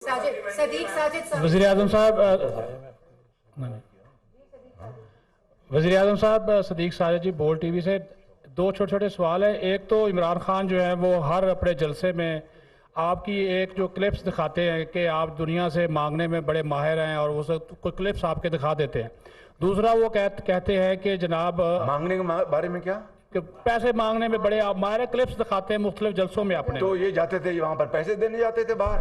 वज़ीर आज़म साहब सदीक साजिद जी बोल टीवी से दो छोटे छोटे सवाल है। एक तो इमरान खान जो है वो हर अपने जलसे में आपकी एक जो क्लिप्स दिखाते हैं कि आप दुनिया से मांगने में बड़े माहिर हैं और वो सब कोई क्लिप्स आपके दिखा देते हैं। दूसरा वो कहते हैं कि जनाब मांगने के बारे में क्या कि पैसे मांगने में बड़े आप माहिर, क्लिप्स दिखाते हैं मुख्तलिफ जलसों में अपने। तो ये जाते थे वहां पर पैसे देने जाते थे बाहर।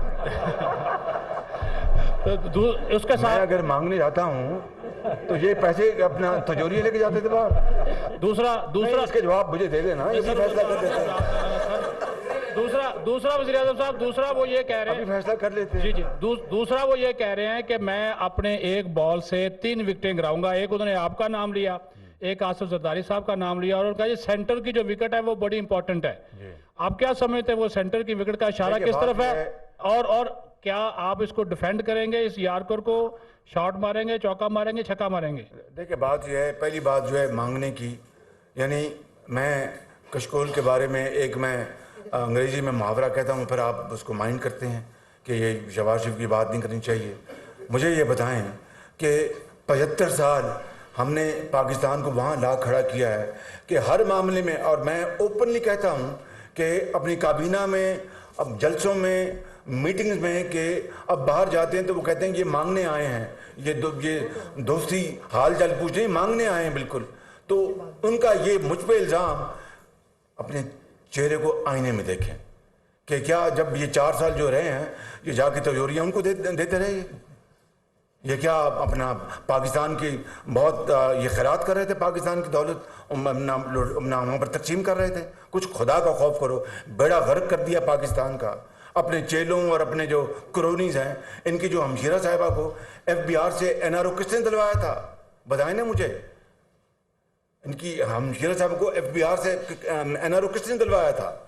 तो उसके मैं साथ अगर मांगने जाता हूँ तो ये पैसे अपना तिजोरी लेके जाते थे बाहर। दूसरा इसके जवाब मुझे दे देना, ये भी फैसला कर देते हैं। दूसरा वज़ीर आज़म साहब दूसरा वो ये कह रहे हैं, अभी फैसला कर लेते हैं। जी दूसरा वो ये कह रहे हैं कि मैं अपने एक बॉल से 3 विकेटें गिराऊंगा। एक उन्होंने आपका नाम लिया, एक आसिफ जरदारी साहब का नाम लिया और उनका ये सेंटर की जो विकेट है वो बड़ी इंपॉर्टेंट है। आप क्या समझते हैं वो सेंटर की विकेट का इशारा किस तरफ है और क्या आप इसको डिफेंड करेंगे, इस यार्कर को शॉट मारेंगे, चौका मारेंगे, छक्का मारेंगे? देखिए बात यह है, पहली बात जो है मांगने की, यानी मैं कशकोल के बारे में एक मैं अंग्रेजी में मुहावरा कहता हूँ, फिर आप उसको माइंड करते हैं कि ये शहबाज शरीफ की बात नहीं करनी चाहिए। मुझे ये बताएं कि 75 साल हमने पाकिस्तान को वहाँ ला खड़ा किया है कि हर मामले में, और मैं ओपनली कहता हूँ कि अपनी काबीना में, अब जलसों में, मीटिंग्स में, कि अब बाहर जाते हैं तो वो कहते हैं कि ये मांगने आए हैं, ये दोस्ती हाल चाल पूछने मांगने आए हैं बिल्कुल। तो उनका ये मुझ पे इल्ज़ाम, अपने चेहरे को आईने में देखें कि क्या जब ये 4 साल जो रहे हैं ये जाके तिजोरियाँ उनको देते रहे, ये क्या अपना पाकिस्तान की बहुत ये खैरात कर रहे थे, पाकिस्तान की दौलत वहाँ पर तकसीम कर रहे थे? कुछ खुदा का खौफ करो, बेड़ा गर्क कर दिया पाकिस्तान का। अपने चेलों और अपने जो क्रोनीज हैं, इनकी जो हमशीरा साहिबा को FBI से NRO किसने दिलवाया था, बताएं ना मुझे। इनकी हमशीरा साहिबा को FBI से NRO किसने दिलवाया था?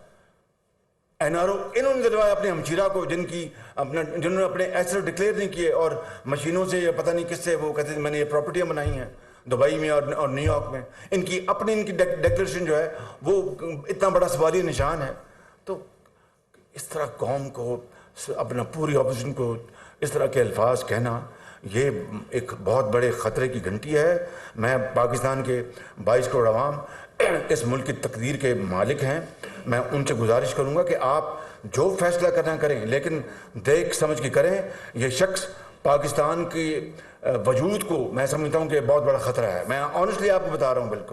NRO इन्होंने दिलवाया अपने हमशीरा को, जिन्होंने अपने एसेट डिक्लेयर नहीं किए और मशीनों से या पता नहीं किससे वो कहते थे मैंने ये प्रॉपर्टियां बनाई हैं दुबई में और न्यूयॉर्क में। इनकी डिक्लेरेशन जो है वो इतना बड़ा सवालिया निशान है। तो इस तरह कौम को, अपना पूरी अपोजिशन को इस तरह के अल्फाज कहना, ये एक बहुत बड़े ख़तरे की घंटी है। मैं पाकिस्तान के 22 करोड़ अवाम इस मुल्क की तकदीर के मालिक हैं। मैं उनसे गुजारिश करूंगा कि आप जो फैसला करना करें, लेकिन देख समझ के करें। ये शख्स पाकिस्तान के वजूद को मैं समझता हूं कि बहुत बड़ा ख़तरा है। मैं ऑनेस्टली आपको बता रहा हूं बिल्कुल।